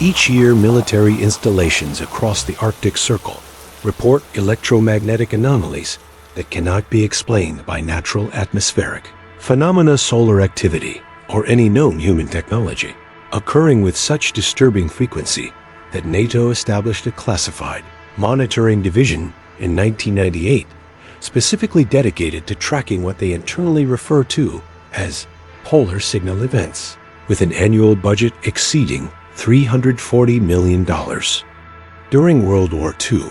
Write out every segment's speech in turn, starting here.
Each year, military installations across the Arctic Circle report electromagnetic anomalies that cannot be explained by natural atmospheric phenomena, solar activity, or any known human technology, occurring with such disturbing frequency that NATO established a classified monitoring division in 1998, specifically dedicated to tracking what they internally refer to as polar signal events, with an annual budget exceeding $340 million. During World War II,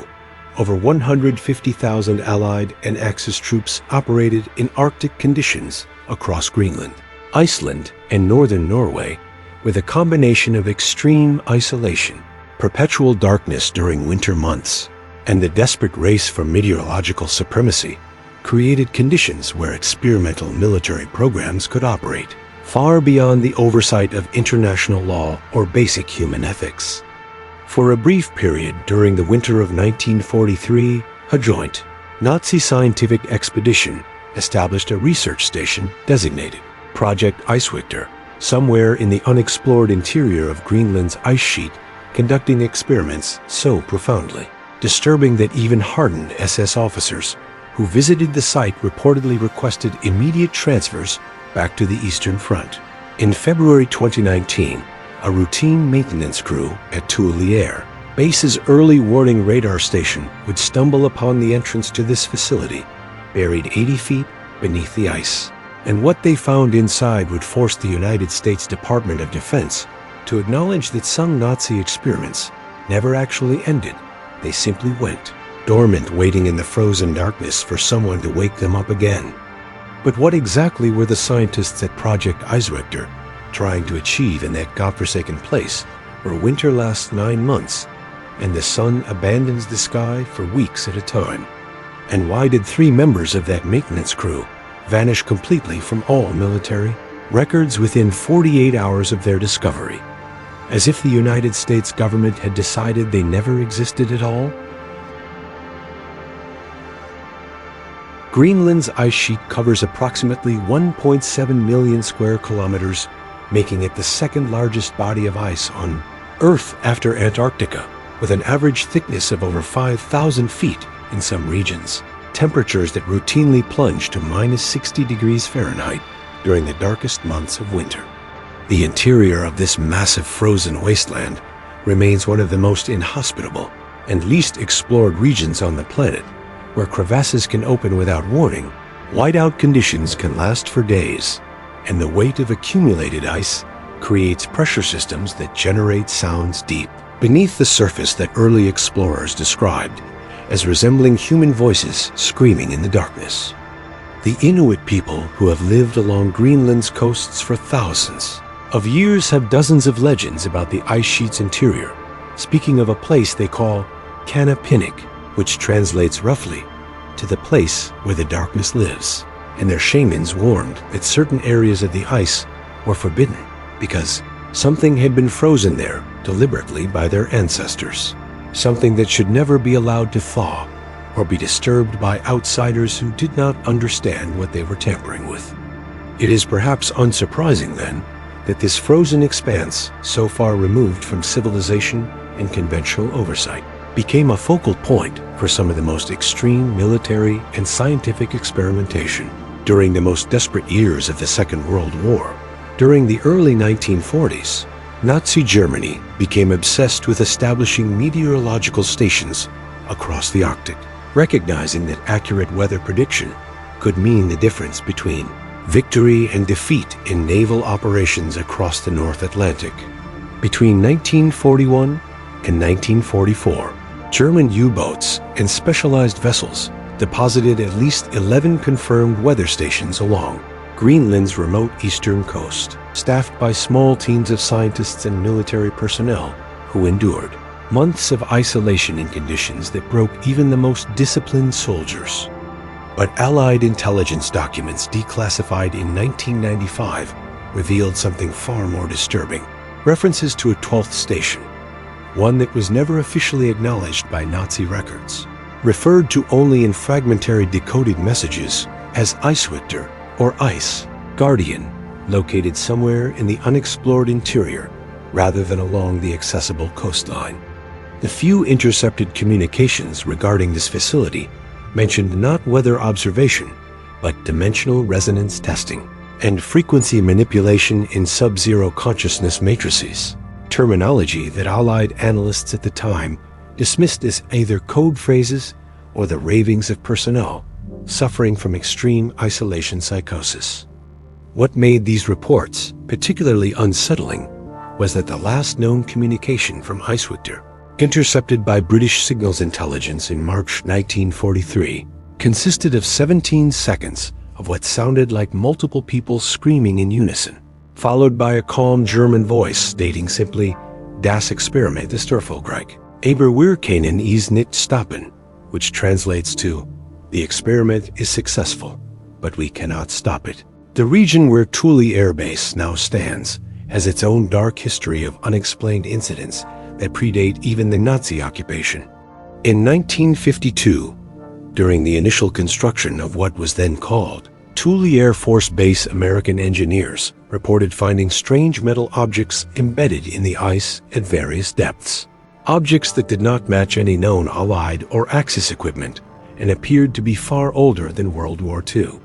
over 150,000 Allied and Axis troops operated in Arctic conditions across Greenland, Iceland, and northern Norway, with a combination of extreme isolation, perpetual darkness during winter months, and the desperate race for meteorological supremacy created conditions where experimental military programs could operate, far beyond the oversight of international law or basic human ethics. For a brief period during the winter of 1943, a joint Nazi scientific expedition established a research station designated Project Icewictor, somewhere in the unexplored interior of Greenland's ice sheet, conducting experiments so profoundly disturbing that even hardened SS officers who visited the site reportedly requested immediate transfers back to the Eastern Front. In February 2019, a routine maintenance crew at Tuolier, base's early warning radar station, would stumble upon the entrance to this facility, buried 80 feet beneath the ice. And what they found inside would force the United States Department of Defense to acknowledge that some Nazi experiments never actually ended. They simply went dormant, waiting in the frozen darkness for someone to wake them up again. But what exactly were the scientists at Project Icewictor trying to achieve in that godforsaken place where winter lasts 9 months and the sun abandons the sky for weeks at a time? And why did 3 members of that maintenance crew vanish completely from all military records within 48 hours of their discovery, as if the United States government had decided they never existed at all? Greenland's ice sheet covers approximately 1.7 million square kilometers, making it the second largest body of ice on Earth after Antarctica, with an average thickness of over 5,000 feet in some regions. Temperatures that routinely plunge to minus 60 degrees Fahrenheit during the darkest months of winter. The interior of this massive frozen wasteland remains one of the most inhospitable and least explored regions on the planet, where crevasses can open without warning, whiteout conditions can last for days, and the weight of accumulated ice creates pressure systems that generate sounds deep beneath the surface that early explorers described as resembling human voices screaming in the darkness. The Inuit people who have lived along Greenland's coasts for thousands of years have dozens of legends about the ice sheet's interior, speaking of a place they call Kanapinnik, which translates roughly to the place where the darkness lives. And their shamans warned that certain areas of the ice were forbidden because something had been frozen there deliberately by their ancestors, something that should never be allowed to thaw or be disturbed by outsiders who did not understand what they were tampering with. It is perhaps unsurprising, then, that this frozen expanse, so far removed from civilization and conventional oversight, became a focal point for some of the most extreme military and scientific experimentation during the most desperate years of the Second World War. During the early 1940s, Nazi Germany became obsessed with establishing meteorological stations across the Arctic, recognizing that accurate weather prediction could mean the difference between victory and defeat in naval operations across the North Atlantic. Between 1941 and 1944, German U-boats and specialized vessels deposited at least 11 confirmed weather stations along Greenland's remote eastern coast, staffed by small teams of scientists and military personnel who endured months of isolation in conditions that broke even the most disciplined soldiers. But Allied intelligence documents declassified in 1995 revealed something far more disturbing: references to a 12th station, one that was never officially acknowledged by Nazi records, referred to only in fragmentary decoded messages as Icewictor or Ice Guardian, located somewhere in the unexplored interior rather than along the accessible coastline. The few intercepted communications regarding this facility mentioned not weather observation, but dimensional resonance testing and frequency manipulation in sub-zero consciousness matrices, terminology that Allied analysts at the time dismissed as either code phrases or the ravings of personnel suffering from extreme isolation psychosis. What made these reports particularly unsettling was that the last known communication from Icewictor, intercepted by British signals intelligence in March 1943, consisted of 17 seconds of what sounded like multiple people screaming in unison, followed by a calm German voice stating simply, "Das Experiment ist erfolgreich. Aber wir können es nicht stoppen," which translates to, "The experiment is successful, but we cannot stop it." The region where Thule Air Base now stands has its own dark history of unexplained incidents that predate even the Nazi occupation. In 1952, during the initial construction of what was then called Thule Air Force Base, American engineers reported finding strange metal objects embedded in the ice at various depths. Objects that did not match any known Allied or Axis equipment and appeared to be far older than World War II.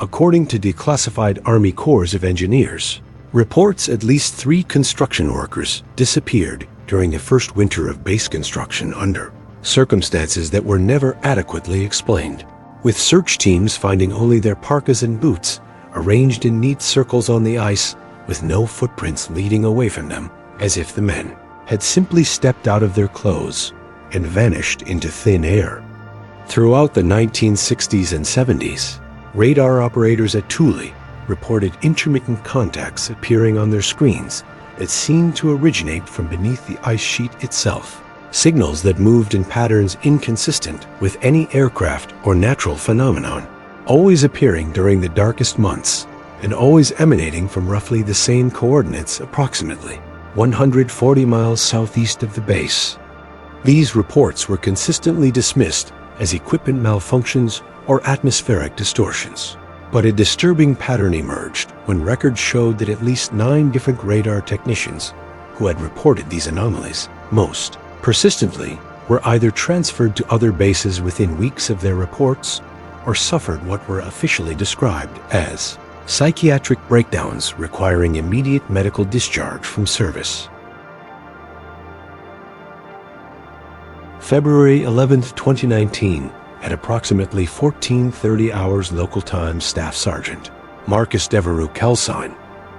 According to declassified Army Corps of Engineers, reports at least 3 construction workers disappeared during the first winter of base construction under circumstances that were never adequately explained, with search teams finding only their parkas and boots arranged in neat circles on the ice with no footprints leading away from them, as if the men had simply stepped out of their clothes and vanished into thin air. Throughout the 1960s and 70s, radar operators at Thule reported intermittent contacts appearing on their screens that seemed to originate from beneath the ice sheet itself. Signals that moved in patterns inconsistent with any aircraft or natural phenomenon, always appearing during the darkest months and always emanating from roughly the same coordinates, approximately 140 miles southeast of the base. These reports were consistently dismissed as equipment malfunctions or atmospheric distortions. But a disturbing pattern emerged when records showed that at least 9 different radar technicians who had reported these anomalies most persistently were either transferred to other bases within weeks of their reports or suffered what were officially described as psychiatric breakdowns requiring immediate medical discharge from service. February 11, 2019, at approximately 14:30 hours local time, Staff Sergeant Marcus Devereux Kelsine,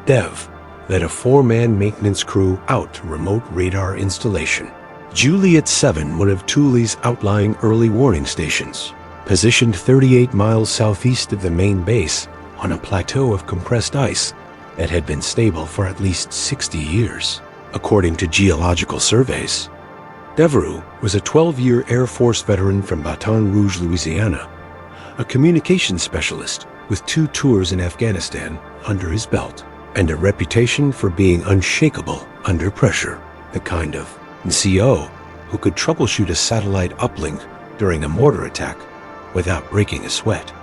Dev, led a 4-man maintenance crew out to remote radar installation. Juliet 7, one of Thule's outlying early warning stations, positioned 38 miles southeast of the main base on a plateau of compressed ice that had been stable for at least 60 years, according to geological surveys. Devereux was a 12-year Air Force veteran from Baton Rouge, Louisiana, a communications specialist with 2 tours in Afghanistan under his belt, and a reputation for being unshakable under pressure, the kind of CO who could troubleshoot a satellite uplink during a mortar attack without breaking a sweat.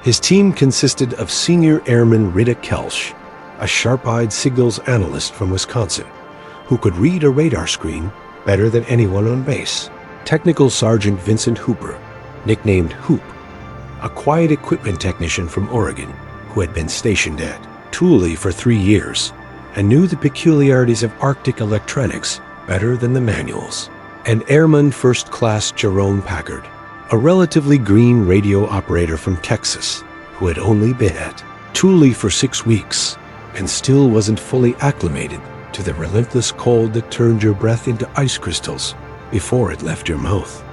His team consisted of Senior Airman Rita Kelsch, a sharp-eyed signals analyst from Wisconsin, who could read a radar screen better than anyone on base. Technical Sergeant Vincent Hooper, nicknamed Hoop, a quiet equipment technician from Oregon who had been stationed at Thule for 3 years and knew the peculiarities of Arctic electronics better than the manuals. And Airman First Class Jerome Packard, a relatively green radio operator from Texas who had only been at Thule for 6 weeks and still wasn't fully acclimated to the relentless cold that turned your breath into ice crystals before it left your mouth.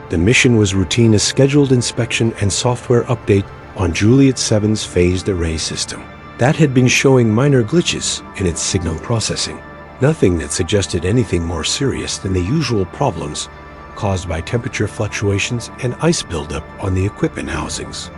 The mission was routine as scheduled inspection and software update on Juliet 7's phased array system. That had been showing minor glitches in its signal processing, nothing that suggested anything more serious than the usual problems caused by temperature fluctuations and ice buildup on the equipment housings.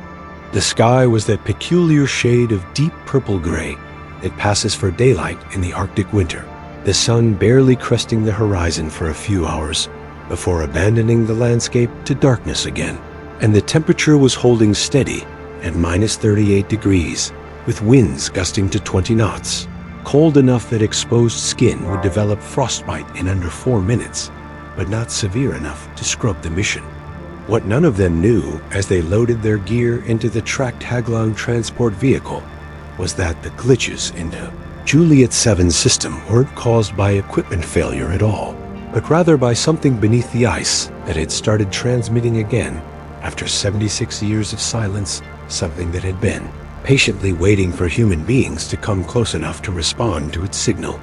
The sky was that peculiar shade of deep purple-gray that passes for daylight in the Arctic winter, the sun barely cresting the horizon for a few hours before abandoning the landscape to darkness again. And the temperature was holding steady at -38 degrees, with winds gusting to 20 knots, cold enough that exposed skin would develop frostbite in under 4 minutes, but not severe enough to scrub the mission. What none of them knew as they loaded their gear into the tracked Haglon transport vehicle was that the glitches in the Juliet 7 system weren't caused by equipment failure at all, but rather by something beneath the ice that had started transmitting again after 76 years of silence, something that had been patiently waiting for human beings to come close enough to respond to its signal.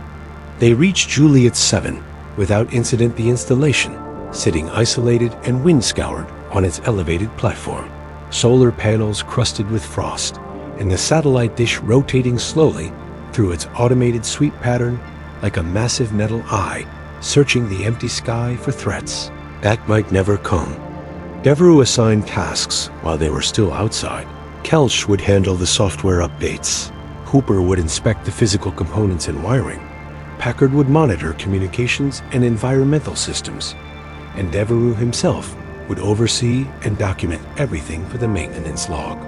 They reached Juliet 7 without incident, the installation sitting isolated and wind-scoured on its elevated platform, solar panels crusted with frost, and the satellite dish rotating slowly through its automated sweep pattern like a massive metal eye searching the empty sky for threats that might never come. Devereaux assigned tasks while they were still outside. Kelch would handle the software updates. Hooper would inspect the physical components and wiring. Packard would monitor communications and environmental systems. And Devereaux himself would oversee and document everything for the maintenance log.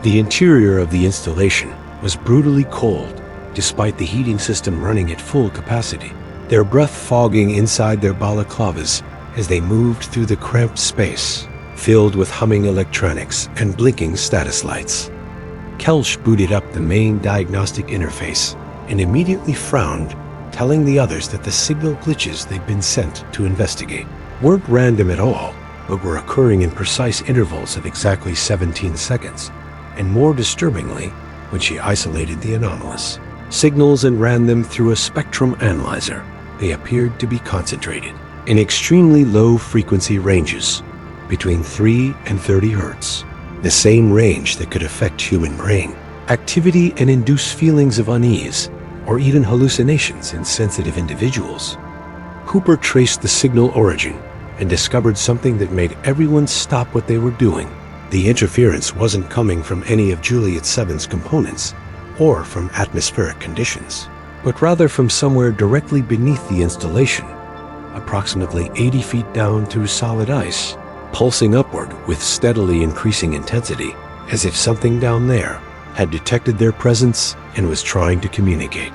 The interior of the installation was brutally cold, despite the heating system running at full capacity, their breath fogging inside their balaclavas as they moved through the cramped space, filled with humming electronics and blinking status lights. Kelch booted up the main diagnostic interface and immediately frowned, telling the others that the signal glitches they'd been sent to investigate weren't random at all, but were occurring in precise intervals of exactly 17 seconds, and more disturbingly, when she isolated the anomalous signals and ran them through a spectrum analyzer, they appeared to be concentrated in extremely low frequency ranges, between 3 and 30 hertz, the same range that could affect human brain activity and induce feelings of unease or even hallucinations in sensitive individuals. Hooper traced the signal origin and discovered something that made everyone stop what they were doing. The interference wasn't coming from any of Juliet 7's components or from atmospheric conditions, but rather from somewhere directly beneath the installation, approximately 80 feet down through solid ice, pulsing upward with steadily increasing intensity, as if something down there had detected their presence and was trying to communicate.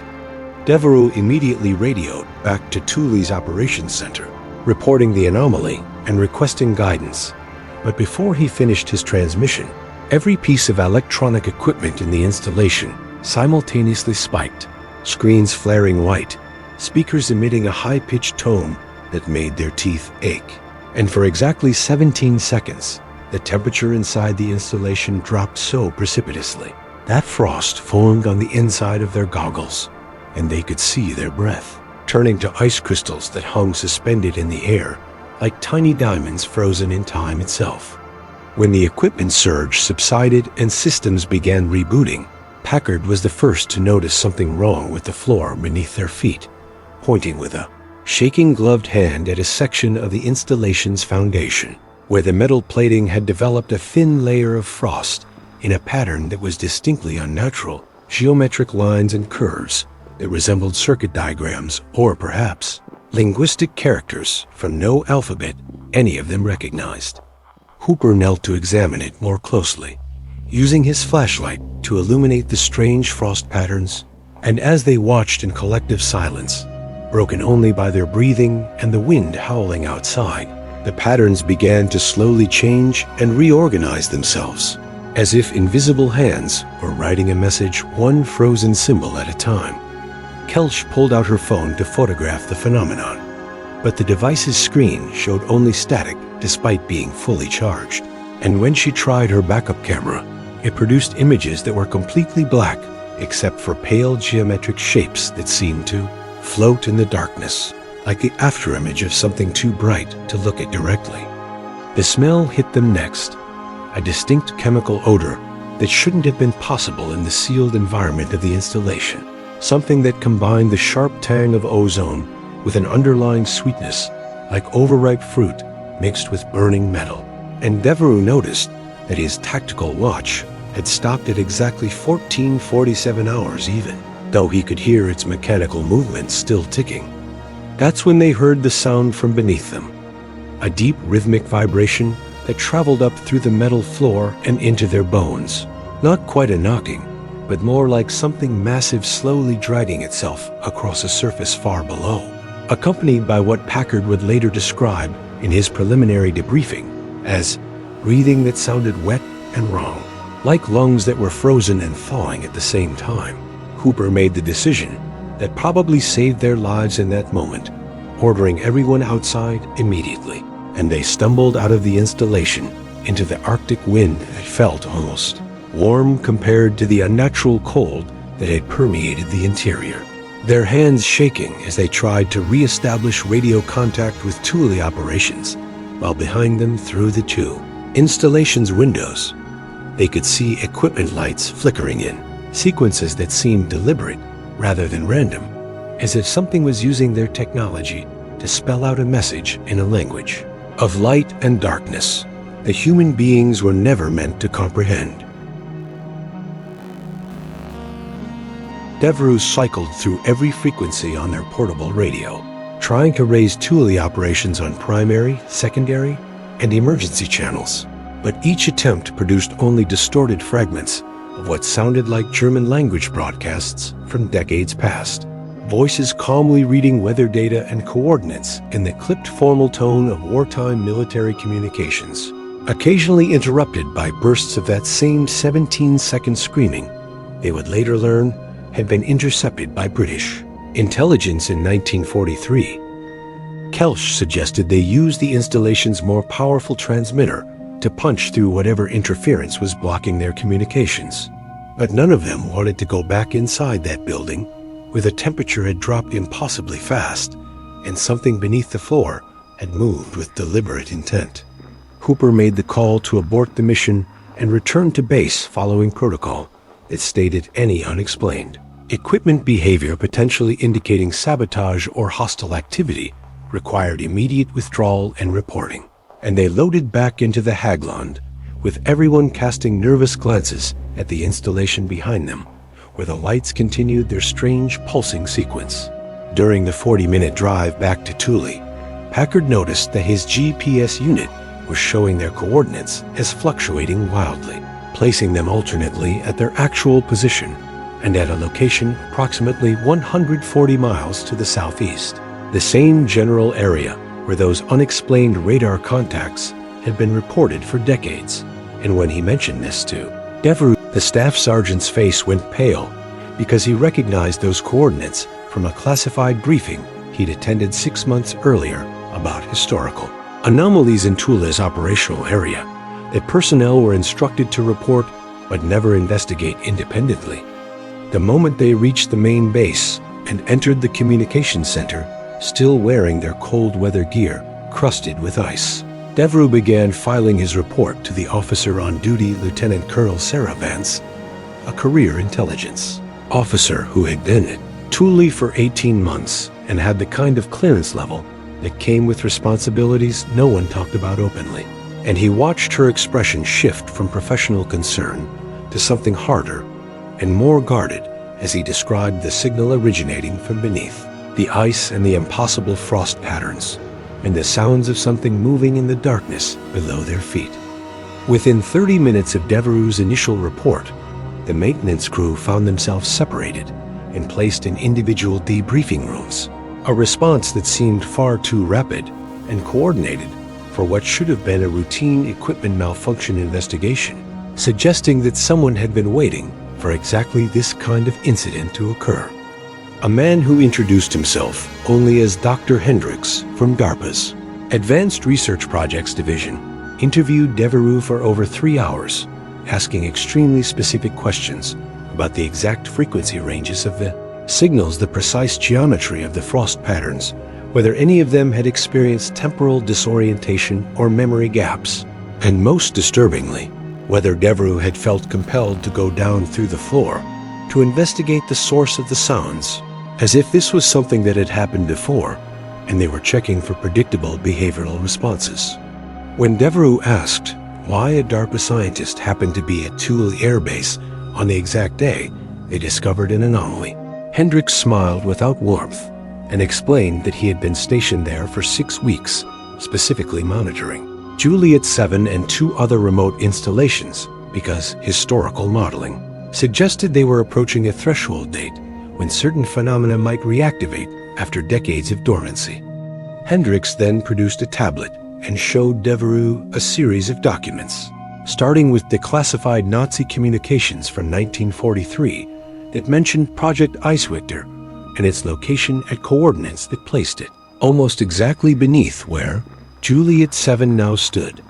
Devereaux immediately radioed back to Thule's operations center, reporting the anomaly and requesting guidance. But before he finished his transmission, every piece of electronic equipment in the installation simultaneously spiked, screens flaring white, speakers emitting a high-pitched tone that made their teeth ache. And for exactly 17 seconds, the temperature inside the installation dropped so precipitously that frost formed on the inside of their goggles, and they could see their breath, turning to ice crystals that hung suspended in the air like tiny diamonds frozen in time itself. When the equipment surge subsided and systems began rebooting, Packard was the first to notice something wrong with the floor beneath their feet, pointing with a shaking gloved hand at a section of the installation's foundation, where the metal plating had developed a thin layer of frost in a pattern that was distinctly unnatural, geometric lines and curves that resembled circuit diagrams or perhaps linguistic characters from no alphabet any of them recognized. Hooper knelt to examine it more closely, using his flashlight to illuminate the strange frost patterns, and as they watched in collective silence, broken only by their breathing and the wind howling outside, the patterns began to slowly change and reorganize themselves, as if invisible hands were writing a message one frozen symbol at a time. Kelch pulled out her phone to photograph the phenomenon, but the device's screen showed only static despite being fully charged, and when she tried her backup camera, it produced images that were completely black except for pale geometric shapes that seemed to float in the darkness, like the afterimage of something too bright to look at directly. The smell hit them next, a distinct chemical odor that shouldn't have been possible in the sealed environment of the installation, something that combined the sharp tang of ozone with an underlying sweetness like overripe fruit mixed with burning metal. And Devereaux noticed that his tactical watch had stopped at exactly 14:47 hours even, though he could hear its mechanical movements still ticking. That's when they heard the sound from beneath them, a deep rhythmic vibration that traveled up through the metal floor and into their bones. Not quite a knocking, but more like something massive slowly dragging itself across a surface far below, accompanied by what Packard would later describe in his preliminary debriefing as breathing that sounded wet and wrong, like lungs that were frozen and thawing at the same time. Hooper made the decision that probably saved their lives in that moment, ordering everyone outside immediately, and they stumbled out of the installation into the Arctic wind that felt almost warm compared to the unnatural cold that had permeated the interior. Their hands shaking as they tried to re-establish radio contact with Thule operations, while behind them through the two installation's windows, they could see equipment lights flickering in, sequences that seemed deliberate rather than random, as if something was using their technology to spell out a message in a language of light and darkness that human beings were never meant to comprehend. Devereaux cycled through every frequency on their portable radio, trying to raise Thule operations on primary, secondary, and emergency channels, but each attempt produced only distorted fragments of what sounded like German language broadcasts from decades past, voices calmly reading weather data and coordinates in the clipped formal tone of wartime military communications, occasionally interrupted by bursts of that same 17-second screaming they would later learn had been intercepted by British intelligence in 1943. Kelsch suggested they use the installation's more powerful transmitter to punch through whatever interference was blocking their communications. But none of them wanted to go back inside that building, where the temperature had dropped impossibly fast, and something beneath the floor had moved with deliberate intent. Hooper made the call to abort the mission and returned to base following protocol that stated any unexplained equipment behavior potentially indicating sabotage or hostile activity required immediate withdrawal and reporting. And they loaded back into the Hagland, with everyone casting nervous glances at the installation behind them, where the lights continued their strange pulsing sequence. During the 40-minute drive back to Thule, Packard noticed that his GPS unit was showing their coordinates as fluctuating wildly, placing them alternately at their actual position and at a location approximately 140 miles to the southeast, the same general area where those unexplained radar contacts had been reported for decades. And when he mentioned this to Devereaux, the staff sergeant's face went pale because he recognized those coordinates from a classified briefing he'd attended 6 months earlier about historical anomalies in Thule's operational area that personnel were instructed to report but never investigate independently. The moment they reached the main base and entered the communications center, still wearing their cold weather gear crusted with ice, Devereaux began filing his report to the officer on duty, Lieutenant Colonel Sarah Vance, a career intelligence officer who had been at Thule for 18 months and had the kind of clearance level that came with responsibilities no one talked about openly. And he watched her expression shift from professional concern to something harder and more guarded as he described the signal originating from beneath, the ice and the impossible frost patterns, and the sounds of something moving in the darkness below their feet. Within 30 minutes of Devereaux's initial report, the maintenance crew found themselves separated and placed in individual debriefing rooms, a response that seemed far too rapid and coordinated for what should have been a routine equipment malfunction investigation, suggesting that someone had been waiting for exactly this kind of incident to occur. A man who introduced himself only as Dr. Hendricks from DARPA's Advanced Research Projects Division interviewed Devereaux for over 3 hours, asking extremely specific questions about the exact frequency ranges of the signals, the precise geometry of the frost patterns, whether any of them had experienced temporal disorientation or memory gaps, and most disturbingly, whether Devereaux had felt compelled to go down through the floor to investigate the source of the sounds, as if this was something that had happened before, and they were checking for predictable behavioral responses. When Devereaux asked why a DARPA scientist happened to be at Thule Air Base on the exact day they discovered an anomaly, Hendricks smiled without warmth and explained that he had been stationed there for 6 weeks, specifically monitoring Juliet 7 and 2 other remote installations because historical modeling suggested they were approaching a threshold date when certain phenomena might reactivate after decades of dormancy. Hendricks then produced a tablet and showed Devereux a series of documents, starting with declassified Nazi communications from 1943 that mentioned Project Eiswichter and its location at coordinates that placed it almost exactly beneath where Juliet 7 now stood,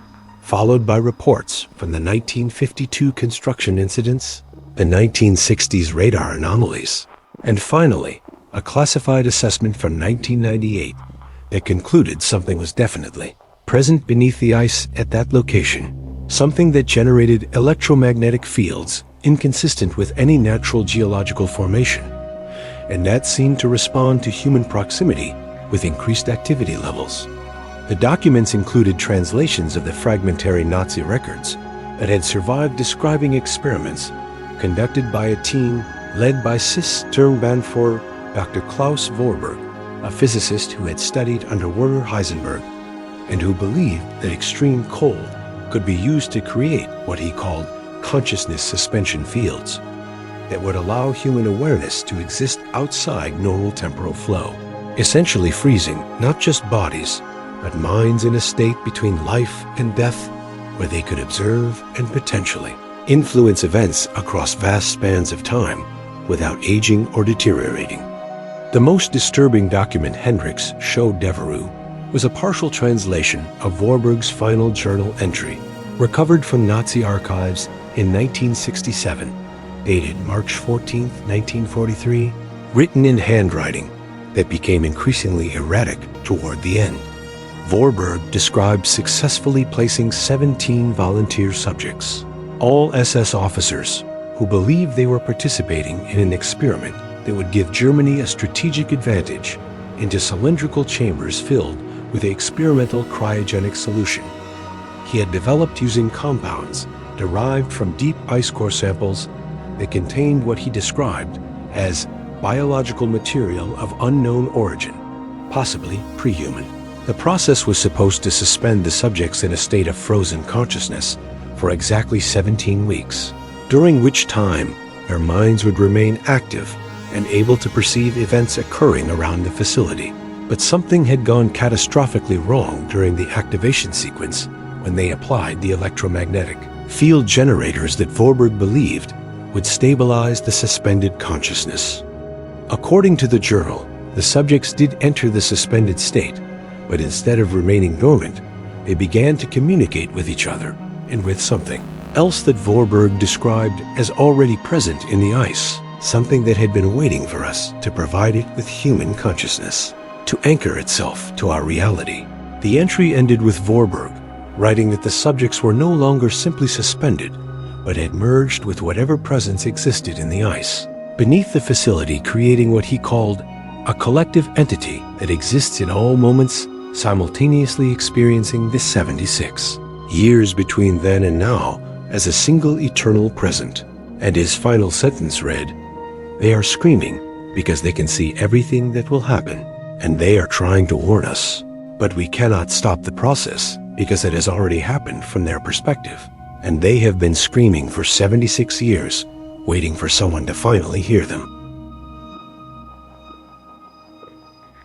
followed by reports from the 1952 construction incidents, the 1960s radar anomalies, and finally, a classified assessment from 1998 that concluded something was definitely present beneath the ice at that location, something that generated electromagnetic fields inconsistent with any natural geological formation, and that seemed to respond to human proximity with increased activity levels. The documents included translations of the fragmentary Nazi records that had survived describing experiments conducted by a team led by Sturmbannführer Dr. Klaus Vorberg, a physicist who had studied under Werner Heisenberg and who believed that extreme cold could be used to create what he called consciousness suspension fields that would allow human awareness to exist outside normal temporal flow, essentially freezing not just bodies, but minds in a state between life and death where they could observe and potentially influence events across vast spans of time without aging or deteriorating. The most disturbing document Hendricks showed Devereux was a partial translation of Vorberg's final journal entry, recovered from Nazi archives in 1967, dated March 14, 1943, written in handwriting that became increasingly erratic toward the end. Vorberg described successfully placing 17 volunteer subjects, all SS officers, who believed they were participating in an experiment that would give Germany a strategic advantage, into cylindrical chambers filled with the experimental cryogenic solution he had developed using compounds derived from deep ice core samples that contained what he described as biological material of unknown origin, possibly pre-human. The process was supposed to suspend the subjects in a state of frozen consciousness for exactly 17 weeks, during which time their minds would remain active and able to perceive events occurring around the facility. But something had gone catastrophically wrong during the activation sequence when they applied the electromagnetic field generators that Vorberg believed would stabilize the suspended consciousness. According to the journal, the subjects did enter the suspended state, but instead of remaining dormant, they began to communicate with each other and with something else that Vorberg described as already present in the ice, something that had been waiting for us to provide it with human consciousness, to anchor itself to our reality. The entry ended with Vorberg writing that the subjects were no longer simply suspended, but had merged with whatever presence existed in the ice beneath the facility, creating what he called a collective entity that exists in all moments, simultaneously experiencing the 76 years between then and now as a single eternal present. And his final sentence read, "They are screaming because they can see everything that will happen, and they are trying to warn us. But we cannot stop the process because it has already happened from their perspective, and they have been screaming for 76 years, waiting for someone to finally hear them."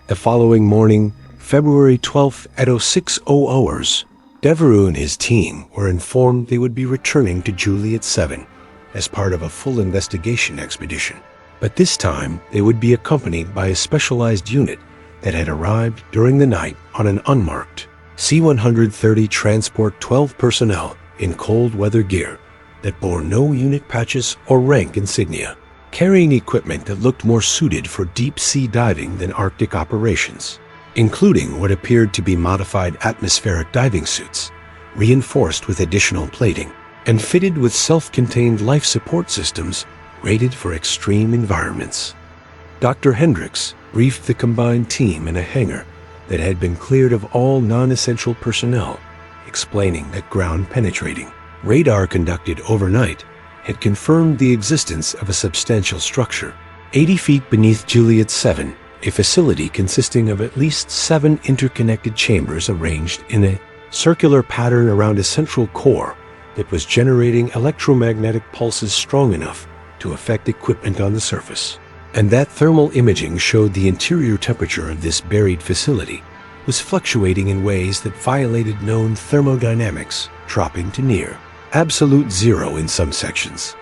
The following morning, February 12th at 06:00 hours, Devereux and his team were informed they would be returning to Juliet 7 as part of a full investigation expedition. But this time, they would be accompanied by a specialized unit that had arrived during the night on an unmarked C-130 transport 12 personnel in cold weather gear that bore no unit patches or rank insignia, carrying equipment that looked more suited for deep-sea diving than Arctic operations, including what appeared to be modified atmospheric diving suits, reinforced with additional plating, and fitted with self-contained life support systems rated for extreme environments. Dr. Hendricks briefed the combined team in a hangar that had been cleared of all non-essential personnel, explaining that ground-penetrating radar conducted overnight had confirmed the existence of a substantial structure 80 feet beneath Juliet 7, a facility consisting of at least 7 interconnected chambers arranged in a circular pattern around a central core that was generating electromagnetic pulses strong enough to affect equipment on the surface. And that thermal imaging showed the interior temperature of this buried facility was fluctuating in ways that violated known thermodynamics, dropping to near absolute zero in some sections,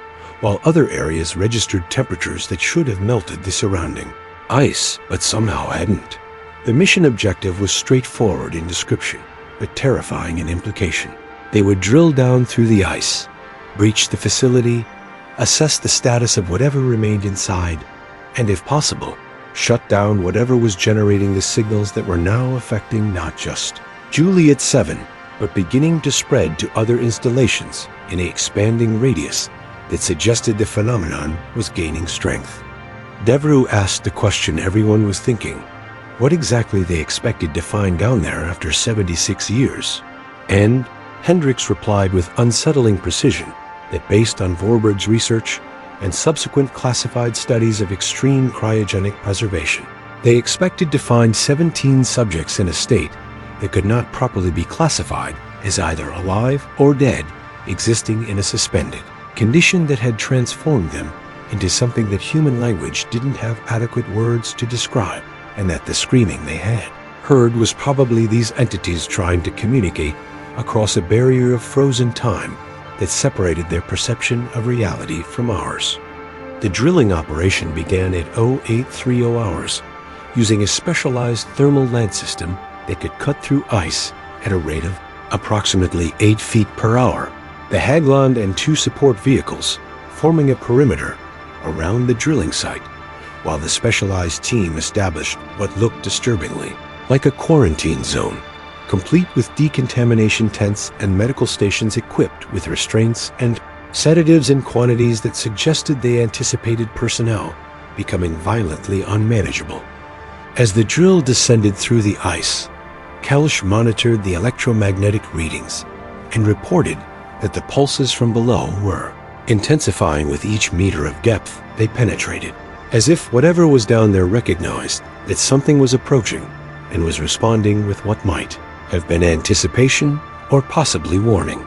while other areas registered temperatures that should have melted the surrounding ice, but somehow hadn't. The mission objective was straightforward in description, but terrifying in implication. They would drill down through the ice, breach the facility, assess the status of whatever remained inside, and if possible, shut down whatever was generating the signals that were now affecting not just Juliet 7, but beginning to spread to other installations in an expanding radius that suggested the phenomenon was gaining strength. Devereux asked the question everyone was thinking, what exactly they expected to find down there after 76 years. And Hendricks replied with unsettling precision that based on Vorberg's research and subsequent classified studies of extreme cryogenic preservation, they expected to find 17 subjects in a state that could not properly be classified as either alive or dead, existing in a suspended condition that had transformed them into something that human language didn't have adequate words to describe, and that the screaming they had heard was probably these entities trying to communicate across a barrier of frozen time that separated their perception of reality from ours. The drilling operation began at 0830 hours, using a specialized thermal lens system that could cut through ice at a rate of approximately 8 feet per hour. The Haglund and 2 support vehicles forming a perimeter around the drilling site, while the specialized team established what looked disturbingly like a quarantine zone, complete with decontamination tents and medical stations equipped with restraints and sedatives in quantities that suggested they anticipated personnel becoming violently unmanageable. As the drill descended through the ice, Kelsch monitored the electromagnetic readings and reported that the pulses from below were intensifying with each meter of depth they penetrated, as if whatever was down there recognized that something was approaching and was responding with what might have been anticipation or possibly warning.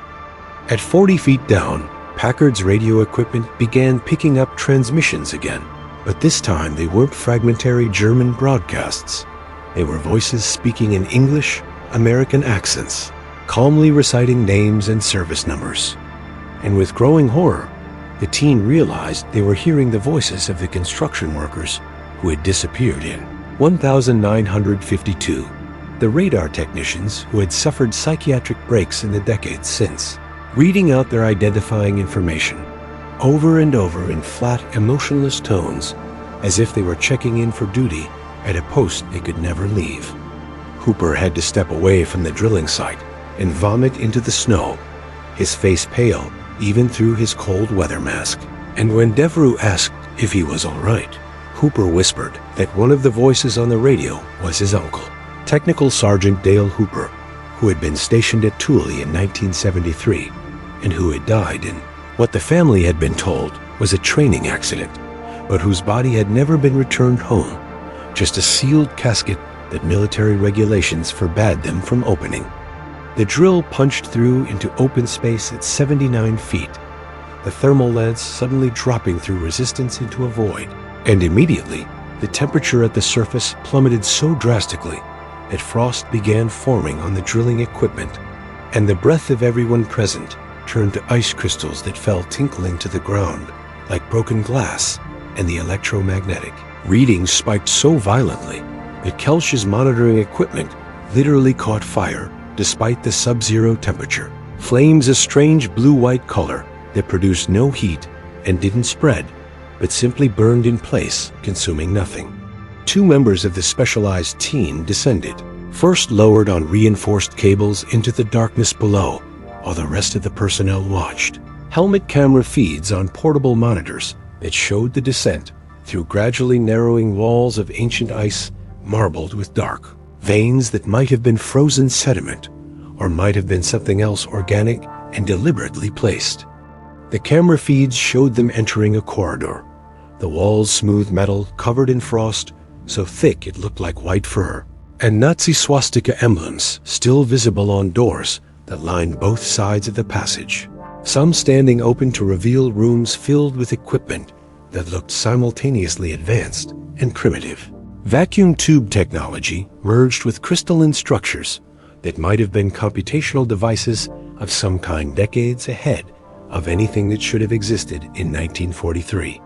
At 40 feet down, Packard's radio equipment began picking up transmissions again, but this time they weren't fragmentary German broadcasts. They were voices speaking in English, American accents, calmly reciting names and service numbers. And with growing horror, the team realized they were hearing the voices of the construction workers who had disappeared in 1952, the radar technicians who had suffered psychiatric breaks in the decades since, reading out their identifying information over and over in flat, emotionless tones, as if they were checking in for duty at a post they could never leave. Hooper had to step away from the drilling site and vomit into the snow, his face pale even through his cold weather mask. And when Devereux asked if he was all right, Hooper whispered that one of the voices on the radio was his uncle, Technical Sergeant Dale Hooper, who had been stationed at Thule in 1973 and who had died in what the family had been told was a training accident, but whose body had never been returned home, just a sealed casket that military regulations forbade them from opening. The drill punched through into open space at 79 feet, the thermal lens suddenly dropping through resistance into a void, and immediately the temperature at the surface plummeted so drastically that frost began forming on the drilling equipment, and the breath of everyone present turned to ice crystals that fell tinkling to the ground like broken glass, and the electromagnetic readings spiked so violently that Kelsch's monitoring equipment literally caught fire despite the sub-zero temperature. Flames a strange blue-white color that produced no heat and didn't spread, but simply burned in place, consuming nothing. 2 members of the specialized team descended, first lowered on reinforced cables into the darkness below, while the rest of the personnel watched. Helmet camera feeds on portable monitors that showed the descent through gradually narrowing walls of ancient ice marbled with dark veins that might have been frozen sediment or might have been something else organic and deliberately placed. The camera feeds showed them entering a corridor, the walls smooth metal covered in frost so thick it looked like white fur, and Nazi swastika emblems still visible on doors that lined both sides of the passage, some standing open to reveal rooms filled with equipment that looked simultaneously advanced and primitive. Vacuum tube technology merged with crystalline structures that might have been computational devices of some kind decades ahead of anything that should have existed in 1943.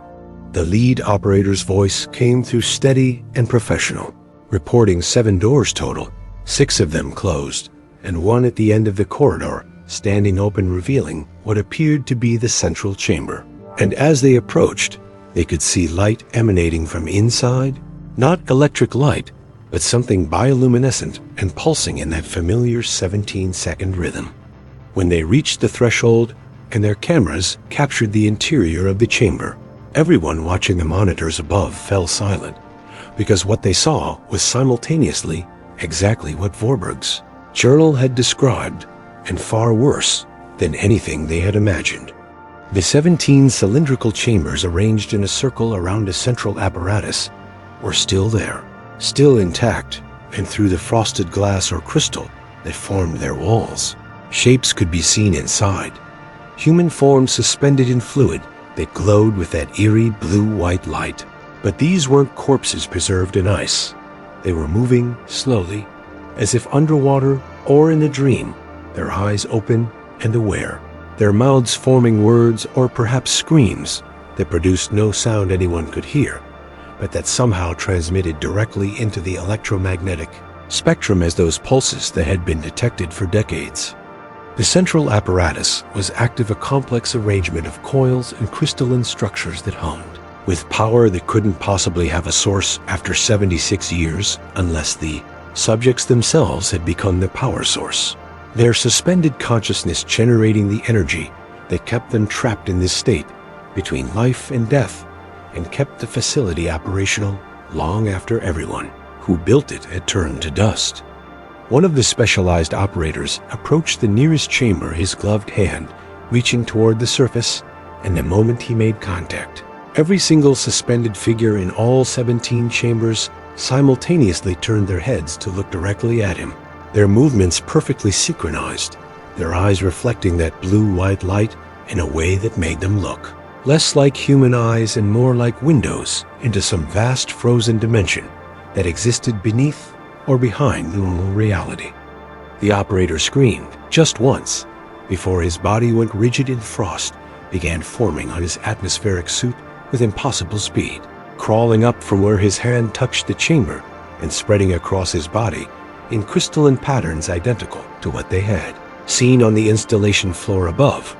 The lead operator's voice came through steady and professional, reporting 7 doors total, 6 of them closed, and one at the end of the corridor standing open, revealing what appeared to be the central chamber. And as they approached, they could see light emanating from inside, not electric light, but something bioluminescent and pulsing in that familiar 17-second rhythm. When they reached the threshold and their cameras captured the interior of the chamber, everyone watching the monitors above fell silent, because what they saw was simultaneously exactly what Vorburg's journal had described, and far worse than anything they had imagined. The 17 cylindrical chambers arranged in a circle around a central apparatus were still there, still intact, and through the frosted glass or crystal that formed their walls, shapes could be seen inside. Human forms suspended in fluid that glowed with that eerie blue-white light. But these weren't corpses preserved in ice. They were moving slowly, as if underwater or in a dream, their eyes open and aware, their mouths forming words or perhaps screams that produced no sound anyone could hear, but that somehow transmitted directly into the electromagnetic spectrum as those pulses that had been detected for decades. The central apparatus was active, a complex arrangement of coils and crystalline structures that hummed, with power that couldn't possibly have a source after 76 years unless the subjects themselves had become the power source, their suspended consciousness generating the energy that kept them trapped in this state between life and death, and kept the facility operational long after everyone who built it had turned to dust. One of the specialized operators approached the nearest chamber, his gloved hand reaching toward the surface, and the moment he made contact, every single suspended figure in all 17 chambers simultaneously turned their heads to look directly at him, their movements perfectly synchronized, their eyes reflecting that blue-white light in a way that made them look less like human eyes and more like windows into some vast frozen dimension that existed beneath or behind normal reality. The operator screamed just once before his body went rigid and frost began forming on his atmospheric suit with impossible speed, crawling up from where his hand touched the chamber and spreading across his body in crystalline patterns identical to what they had seen on the installation floor above.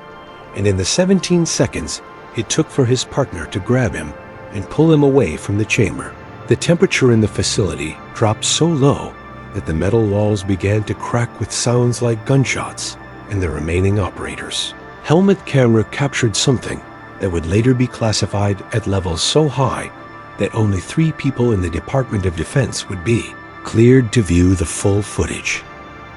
And in the 17 seconds it took for his partner to grab him and pull him away from the chamber, the temperature in the facility dropped so low that the metal walls began to crack with sounds like gunshots, and the remaining operators' helmet camera captured something that would later be classified at levels so high that only 3 people in the Department of Defense would be cleared to view the full footage.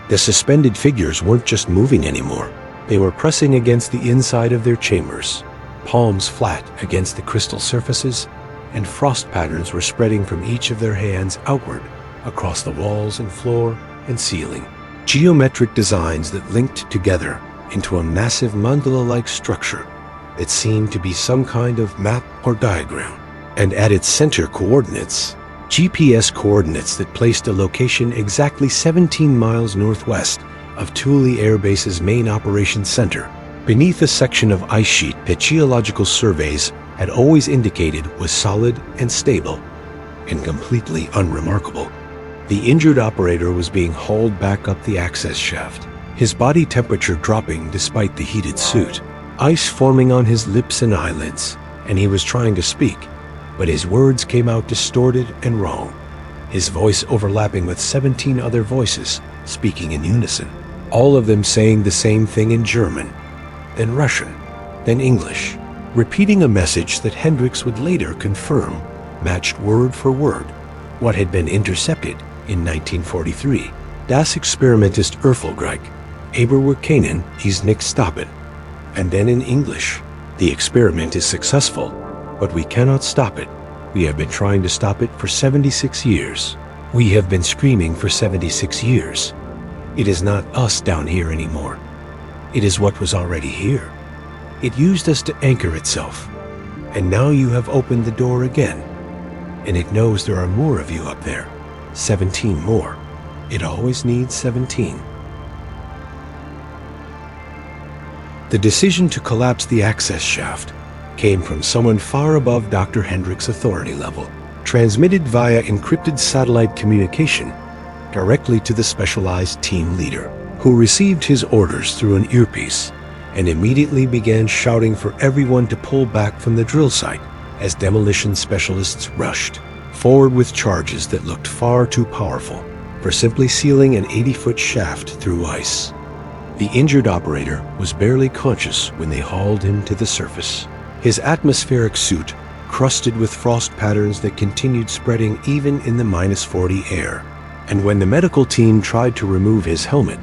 The suspended figures weren't just moving anymore. They were pressing against the inside of their chambers, palms flat against the crystal surfaces, and frost patterns were spreading from each of their hands outward across the walls and floor and ceiling. Geometric designs that linked together into a massive mandala-like structure that seemed to be some kind of map or diagram. And at its center, coordinates, GPS coordinates that placed a location exactly 17 miles northwest of Thule Air Base's main operations center, beneath a section of ice sheet that geological surveys had always indicated was solid and stable and completely unremarkable. The injured operator was being hauled back up the access shaft, his body temperature dropping despite the heated suit, ice forming on his lips and eyelids, and he was trying to speak, but his words came out distorted and wrong, his voice overlapping with 17 other voices speaking in unison, all of them saying the same thing in German, then Russian, then English, repeating a message that Hendricks would later confirm matched word for word what had been intercepted in 1943. Das Experiment ist erfolgreich, aber wir können es nicht stoppen. And then in English, the experiment is successful, but we cannot stop it. We have been trying to stop it for 76 years. We have been screaming for 76 years. It is not us down here anymore. It is what was already here. It used us to anchor itself. And now you have opened the door again. And it knows there are more of you up there. 17 more. It always needs 17. The decision to collapse the access shaft came from someone far above Dr. Hendrick's authority level, transmitted via encrypted satellite communication directly to the specialized team leader, who received his orders through an earpiece and immediately began shouting for everyone to pull back from the drill site as demolition specialists rushed forward with charges that looked far too powerful for simply sealing an 80-foot shaft through ice. The injured operator was barely conscious when they hauled him to the surface, his atmospheric suit crusted with frost patterns that continued spreading even in the -40 air. And when the medical team tried to remove his helmet,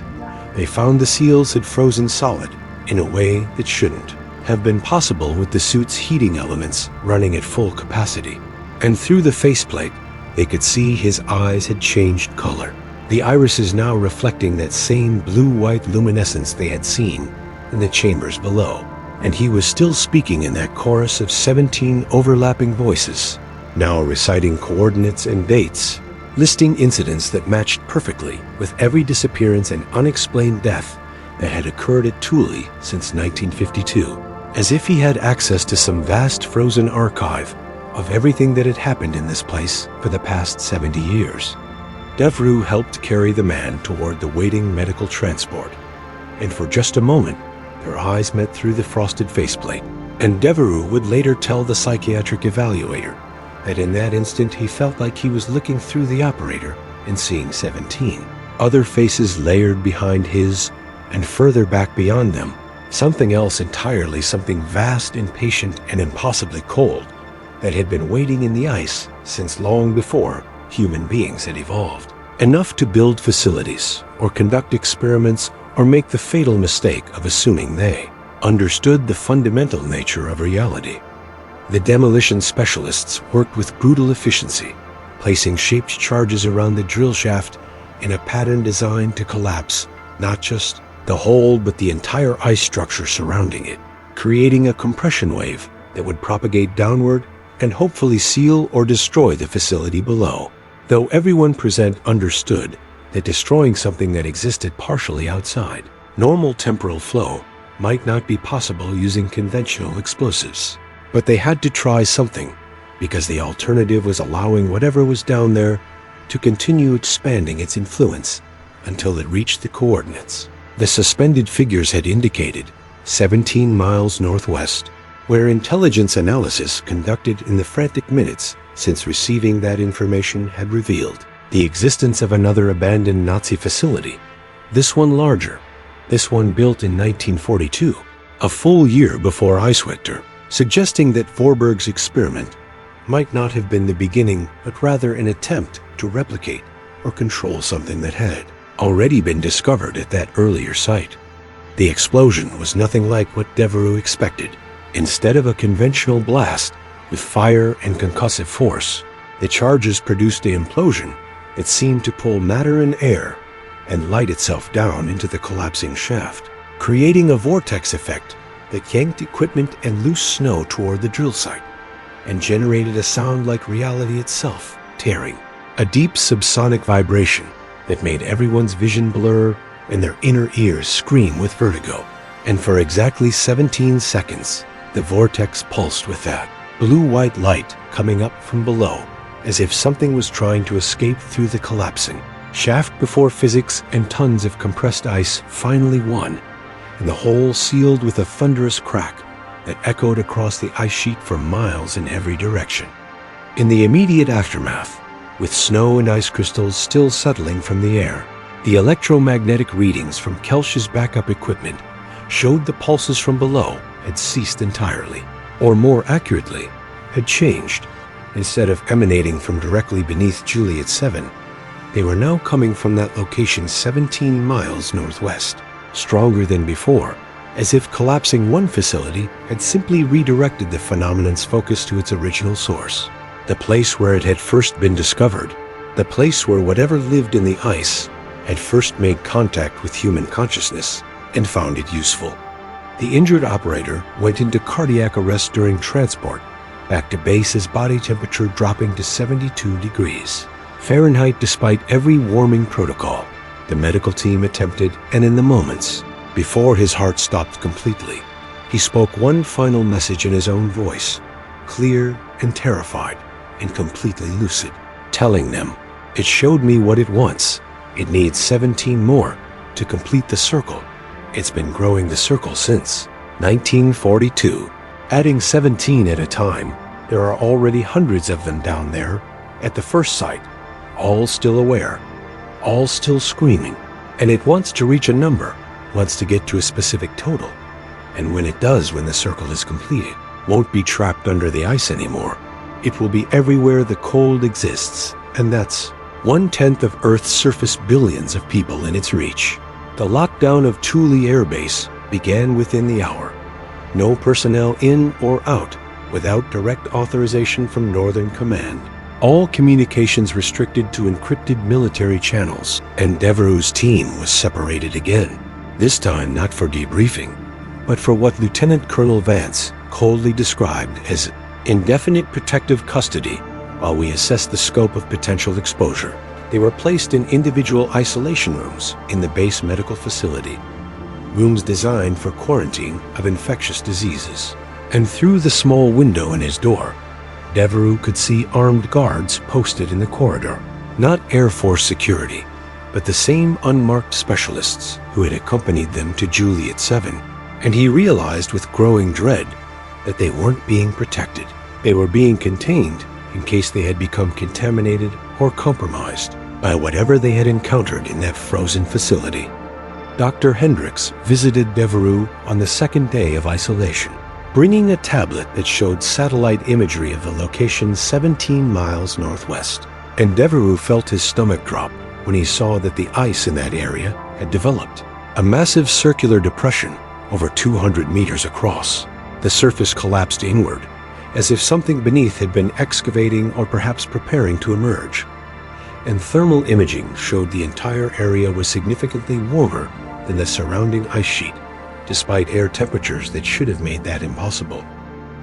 they found the seals had frozen solid in a way that shouldn't have been possible with the suit's heating elements running at full capacity. And through the faceplate, they could see his eyes had changed color, the irises now reflecting that same blue-white luminescence they had seen in the chambers below. And he was still speaking in that chorus of 17 overlapping voices, now reciting coordinates and dates, listing incidents that matched perfectly with every disappearance and unexplained death that had occurred at Thule since 1952, as if he had access to some vast frozen archive of everything that had happened in this place for the past 70 years. Devereaux helped carry the man toward the waiting medical transport, and for just a moment, their eyes met through the frosted faceplate, and Devereaux would later tell the psychiatric evaluator that in that instant he felt like he was looking through the operator and seeing 17 other faces layered behind his and further back beyond them, something else entirely, something vast, impatient, and impossibly cold that had been waiting in the ice since long before human beings had evolved. Enough to build facilities or conduct experiments or make the fatal mistake of assuming they understood the fundamental nature of reality. The demolition specialists worked with brutal efficiency, placing shaped charges around the drill shaft in a pattern designed to collapse not just the whole but the entire ice structure surrounding it, creating a compression wave that would propagate downward and hopefully seal or destroy the facility below, though everyone present understood that destroying something that existed partially outside normal temporal flow might not be possible using conventional explosives. But they had to try something, because the alternative was allowing whatever was down there to continue expanding its influence until it reached the coordinates the suspended figures had indicated, 17 miles northwest, where intelligence analysis conducted in the frantic minutes since receiving that information had revealed the existence of another abandoned Nazi facility, this one larger, this one built in 1942, a full year before Eiswechter, suggesting that Vorberg's experiment might not have been the beginning, but rather an attempt to replicate or control something that had already been discovered at that earlier site. The explosion was nothing like what Devereaux expected. Instead of a conventional blast with fire and concussive force, the charges produced an implosion that seemed to pull matter and air and light itself down into the collapsing shaft, creating a vortex effect that yanked equipment and loose snow toward the drill site and generated a sound like reality itself tearing, a deep subsonic vibration that made everyone's vision blur and their inner ears scream with vertigo. And for exactly 17 seconds, the vortex pulsed with that blue-white light coming up from below, as if something was trying to escape through the collapsing shaft before physics and tons of compressed ice finally won, and the hole sealed with a thunderous crack that echoed across the ice sheet for miles in every direction. In the immediate aftermath, with snow and ice crystals still settling from the air, the electromagnetic readings from Kelsch's backup equipment showed the pulses from below had ceased entirely, or more accurately, had changed. Instead of emanating from directly beneath Juliet 7, they were now coming from that location 17 miles northwest, stronger than before, as if collapsing one facility had simply redirected the phenomenon's focus to its original source, the place where it had first been discovered, the place where whatever lived in the ice had first made contact with human consciousness and found it useful. The injured operator went into cardiac arrest during transport back to base, his body temperature dropping to 72 degrees Fahrenheit despite every warming protocol the medical team attempted. And in the moments before his heart stopped completely, he spoke one final message in his own voice, clear and terrified and completely lucid, telling them, "It showed me what it wants. It needs 17 more to complete the circle. It's been growing the circle since 1942, adding 17 at a time. There are already hundreds of them down there at the first site, all still aware, all still screaming, and it wants to reach a number, wants to get to a specific total. And when it does, when the circle is completed, won't be trapped under the ice anymore. It will be everywhere the cold exists, and that's 1/10 of Earth's surface, billions of people in its reach." The lockdown of Thule Air Base began within the hour. No personnel in or out without direct authorization from Northern Command. All communications restricted to encrypted military channels, and Devereaux's team was separated again. This time not for debriefing, but for what Lieutenant Colonel Vance coldly described as indefinite protective custody while we assess the scope of potential exposure. They were placed in individual isolation rooms in the base medical facility, rooms designed for quarantine of infectious diseases. And through the small window in his door, Devereaux could see armed guards posted in the corridor. Not Air Force security, but the same unmarked specialists who had accompanied them to Juliet 7. And he realized with growing dread that they weren't being protected. They were being contained in case they had become contaminated or compromised by whatever they had encountered in that frozen facility. Dr. Hendricks visited Devereaux on the second day of isolation, bringing a tablet that showed satellite imagery of the location 17 miles northwest. And Devereaux felt his stomach drop when he saw that the ice in that area had developed a massive circular depression over 200 meters across. The surface collapsed inward, as if something beneath had been excavating or perhaps preparing to emerge. And thermal imaging showed the entire area was significantly warmer than the surrounding ice sheet, despite air temperatures that should have made that impossible.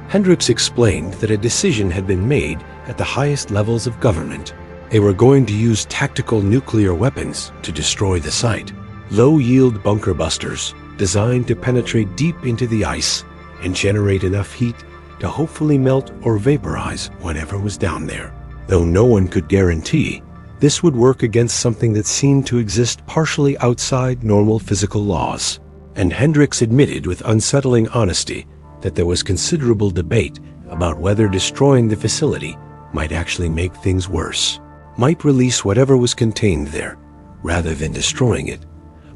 Hendricks explained that a decision had been made at the highest levels of government. They were going to use tactical nuclear weapons to destroy the site. Low-yield bunker busters designed to penetrate deep into the ice and generate enough heat to hopefully melt or vaporize whatever was down there. Though no one could guarantee this would work against something that seemed to exist partially outside normal physical laws. And Hendricks admitted with unsettling honesty that there was considerable debate about whether destroying the facility might actually make things worse, might release whatever was contained there, rather than destroying it.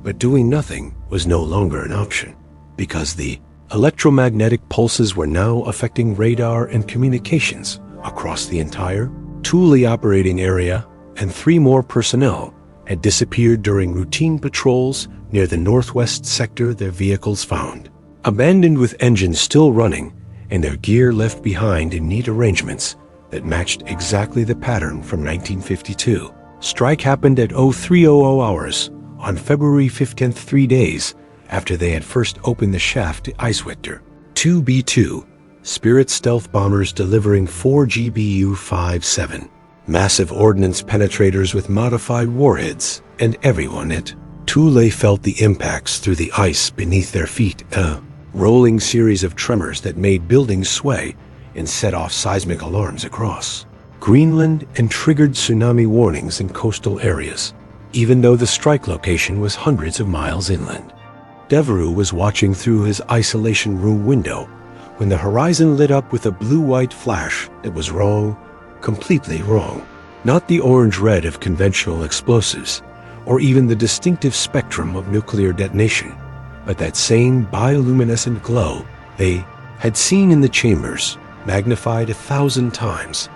But doing nothing was no longer an option, because the electromagnetic pulses were now affecting radar and communications across the entire Thule operating area, and 3 more personnel had disappeared during routine patrols near the northwest sector their vehicles found. Abandoned with engines still running and their gear left behind in neat arrangements that matched exactly the pattern from 1952. Strike happened at 0300 hours on February 15th, 3 days after they had first opened the shaft to Icewictor. 2B-2, Spirit stealth bombers delivering 4 GBU-57. Massive ordnance penetrators with modified warheads, and everyone at Thule felt the impacts through the ice beneath their feet, a rolling series of tremors that made buildings sway and set off seismic alarms across Greenland and triggered tsunami warnings in coastal areas, even though the strike location was hundreds of miles inland. Devereaux was watching through his isolation room window when the horizon lit up with a blue-white flash that was wrong, completely wrong. Not the orange-red of conventional explosives, or even the distinctive spectrum of nuclear detonation, but that same bioluminescent glow they had seen in the chambers, magnified 1,000 times,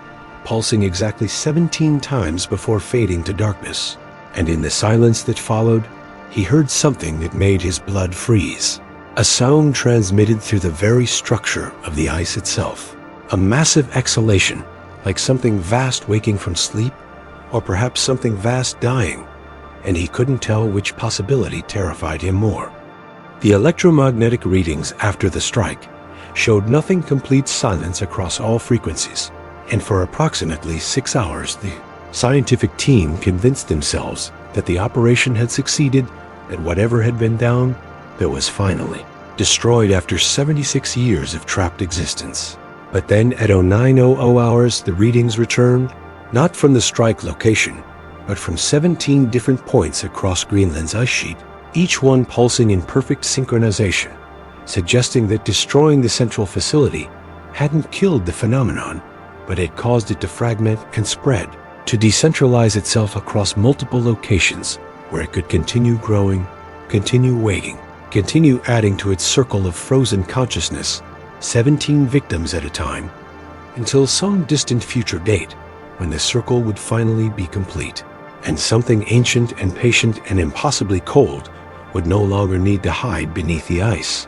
pulsing exactly 17 times before fading to darkness. And in the silence that followed, he heard something that made his blood freeze. A sound transmitted through the very structure of the ice itself. A massive exhalation, like something vast waking from sleep, or perhaps something vast dying, and he couldn't tell which possibility terrified him more. The electromagnetic readings after the strike showed nothing complete silence across all frequencies, and for approximately 6 hours the scientific team convinced themselves that the operation had succeeded, that whatever had been down, that was finally destroyed after 76 years of trapped existence. But then at 0900 hours the readings returned, not from the strike location, but from 17 different points across Greenland's ice sheet, each one pulsing in perfect synchronization, suggesting that destroying the central facility hadn't killed the phenomenon, but had caused it to fragment and spread, to decentralize itself across multiple locations where it could continue growing, continue waiting, continue adding to its circle of frozen consciousness, 17 victims at a time, until some distant future date when the circle would finally be complete, and something ancient and patient and impossibly cold would no longer need to hide beneath the ice.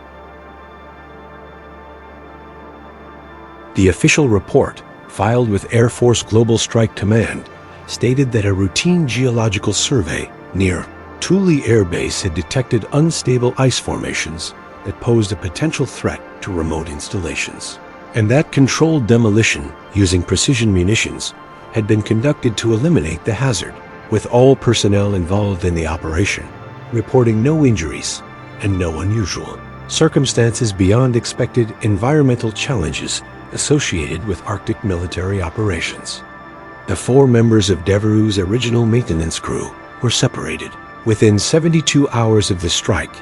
The official report, filed with Air Force Global Strike Command, stated that a routine geological survey near Thule Air Base had detected unstable ice formations that posed a potential threat to remote installations, and that controlled demolition using precision munitions had been conducted to eliminate the hazard, with all personnel involved in the operation reporting no injuries and no unusual circumstances beyond expected environmental challenges associated with Arctic military operations. The 4 members of Devereux's original maintenance crew were separated within 72 hours of the strike,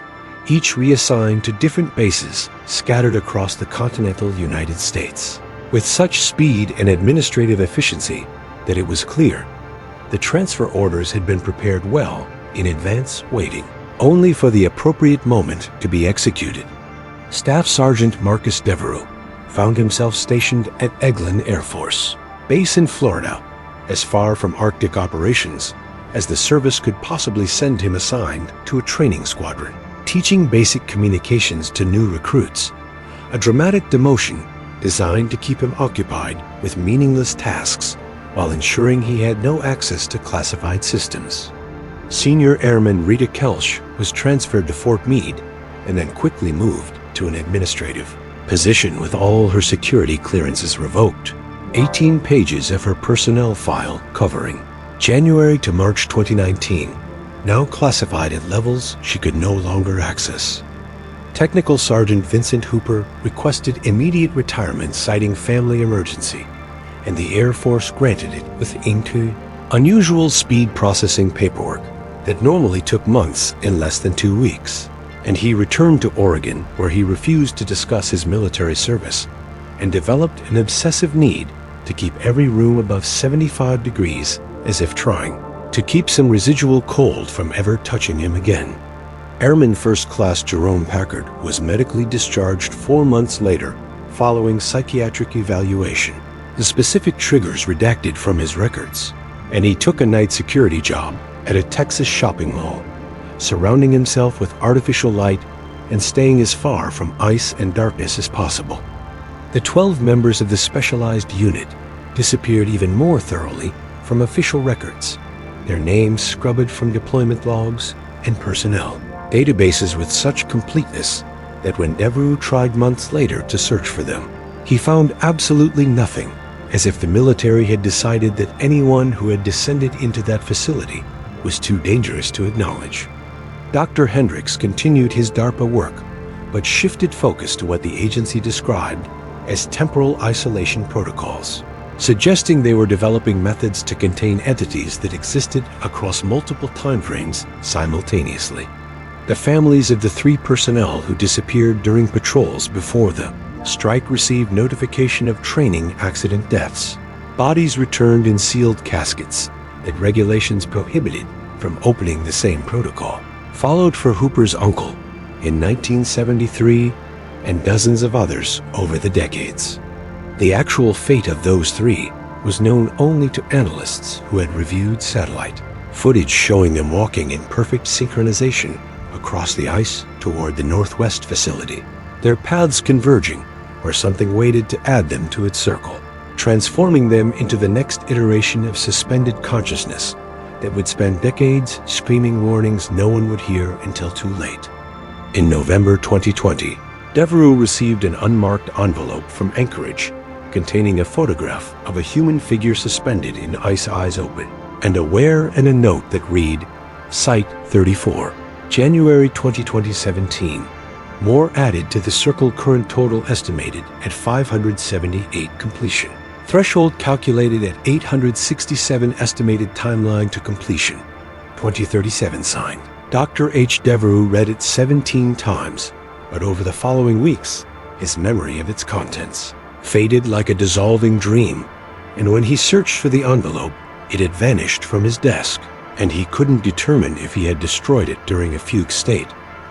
each reassigned to different bases scattered across the continental United States, with such speed and administrative efficiency that it was clear the transfer orders had been prepared well in advance, waiting only for the appropriate moment to be executed. Staff Sergeant Marcus Devereux found himself stationed at Eglin Air Force Base in Florida, as far from Arctic operations as the service could possibly send him, assigned to a training squadron, teaching basic communications to new recruits, a dramatic demotion designed to keep him occupied with meaningless tasks while ensuring he had no access to classified systems. Senior Airman Rita Kelsch was transferred to Fort Meade and then quickly moved to an administrative position with all her security clearances revoked. 18 pages of her personnel file covering January to March 2019, now classified at levels she could no longer access. Technical Sergeant Vincent Hooper requested immediate retirement citing family emergency, and the Air Force granted it with unusual speed processing paperwork that normally took months in less than 2 weeks. And he returned to Oregon, where he refused to discuss his military service and developed an obsessive need to keep every room above 75 degrees, as if trying to keep some residual cold from ever touching him again. Airman First Class Jerome Packard was medically discharged 4 months later following psychiatric evaluation, the specific triggers redacted from his records, and he took a night security job at a Texas shopping mall, surrounding himself with artificial light and staying as far from ice and darkness as possible. The 12 members of the specialized unit disappeared even more thoroughly from official records, their names scrubbed from deployment logs and personnel databases with such completeness that when Devereux tried months later to search for them, he found absolutely nothing, as if the military had decided that anyone who had descended into that facility was too dangerous to acknowledge. Dr. Hendricks continued his DARPA work, but shifted focus to what the agency described as temporal isolation protocols, suggesting they were developing methods to contain entities that existed across multiple timeframes simultaneously. The families of the 3 personnel who disappeared during patrols before the strike received notification of training accident deaths. Bodies returned in sealed caskets that regulations prohibited from opening the same protocol, followed for Hooper's uncle in 1973 and dozens of others over the decades. The actual fate of those 3 was known only to analysts who had reviewed satellite footage showing them walking in perfect synchronization across the ice toward the Northwest facility, their paths converging where something waited to add them to its circle, transforming them into the next iteration of suspended consciousness that would spend decades screaming warnings no one would hear until too late. In November 2020, Devereux received an unmarked envelope from Anchorage containing a photograph of a human figure suspended in ice, eyes open, and a where and a note that read, Site 34, January 2017. More added to the circle, current total estimated at 578 completion. Threshold calculated at 867, estimated timeline to completion 2037 signed. Dr. H. Devereux read it 17 times, but over the following weeks, his memory of its contents faded like a dissolving dream, and when he searched for the envelope, it had vanished from his desk, and he couldn't determine if he had destroyed it during a fugue state,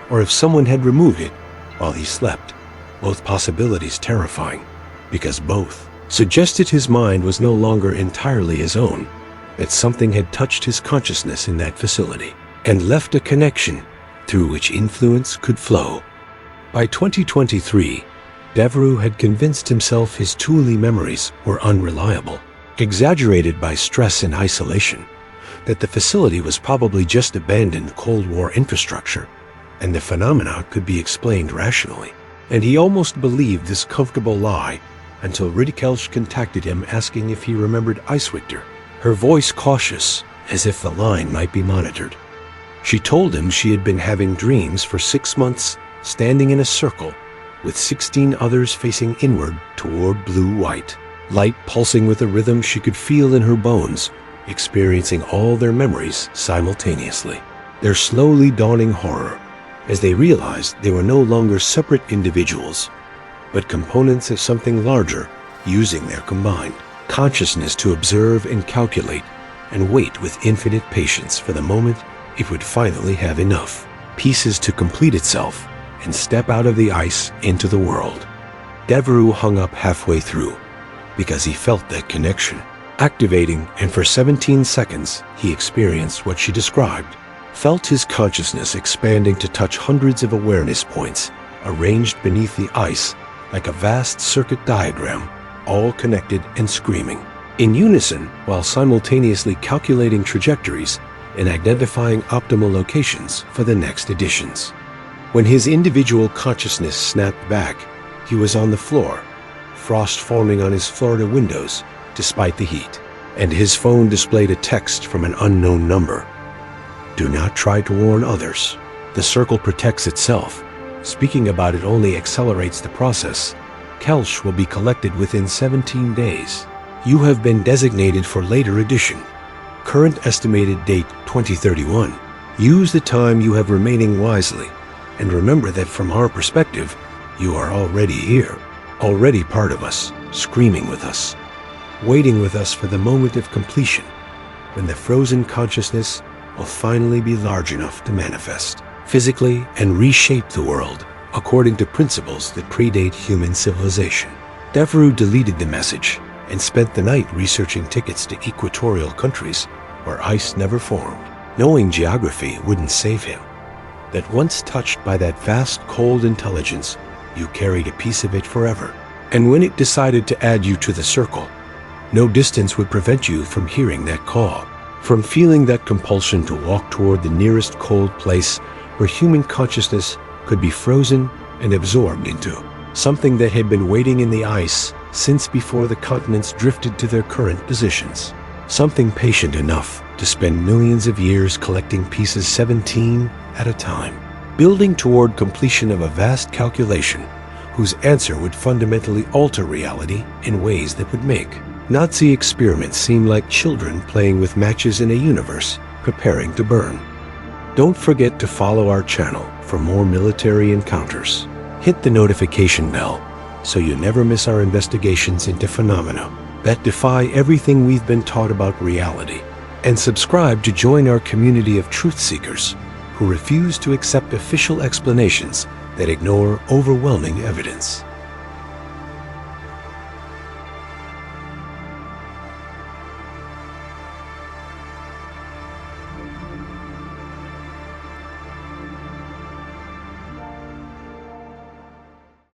or if someone had removed it while he slept. Both possibilities terrifying, because both suggested his mind was no longer entirely his own, that something had touched his consciousness in that facility and left a connection through which influence could flow. By 2023, Devereux had convinced himself his Thule memories were unreliable, exaggerated by stress and isolation, that the facility was probably just abandoned Cold War infrastructure, and the phenomena could be explained rationally. And he almost believed this comfortable lie until Ridikelsch contacted him asking if he remembered Icewictor, her voice cautious, as if the line might be monitored. She told him she had been having dreams for 6 months, standing in a circle, with 16 others facing inward toward blue-white, light pulsing with a rhythm she could feel in her bones, experiencing all their memories simultaneously. Their slowly dawning horror, as they realized they were no longer separate individuals, but components of something larger, using their combined consciousness to observe and calculate, and wait with infinite patience for the moment it would finally have enough pieces to complete itself and step out of the ice into the world. Devereux hung up halfway through, because he felt that connection activating, and for 17 seconds he experienced what she described, felt his consciousness expanding to touch hundreds of awareness points arranged beneath the ice like a vast circuit diagram, all connected and screaming in unison while simultaneously calculating trajectories and identifying optimal locations for the next editions. When his individual consciousness snapped back, he was on the floor, frost forming on his Florida windows despite the heat, and his phone displayed a text from an unknown number. Do not try to warn others. The circle protects itself. Speaking about it only accelerates the process. Kelsch will be collected within 17 days. You have been designated for later edition. Current estimated date 2031. Use the time you have remaining wisely, and remember that from our perspective, you are already here, already part of us, screaming with us, waiting with us for the moment of completion, when the frozen consciousness will finally be large enough to manifest physically and reshape the world according to principles that predate human civilization. Devereux deleted the message and spent the night researching tickets to equatorial countries where ice never formed, knowing geography wouldn't save him, that once touched by that vast cold intelligence, you carried a piece of it forever. And when it decided to add you to the circle, no distance would prevent you from hearing that call, from feeling that compulsion to walk toward the nearest cold place where human consciousness could be frozen and absorbed into, something that had been waiting in the ice since before the continents drifted to their current positions, something patient enough to spend millions of years collecting pieces 17 at a time, building toward completion of a vast calculation whose answer would fundamentally alter reality in ways that would make Nazi experiments seem like children playing with matches in a universe preparing to burn. Don't forget to follow our channel for more military encounters. Hit the notification bell so you never miss our investigations into phenomena that defy everything we've been taught about reality. And subscribe to join our community of truth seekers who refuse to accept official explanations that ignore overwhelming evidence.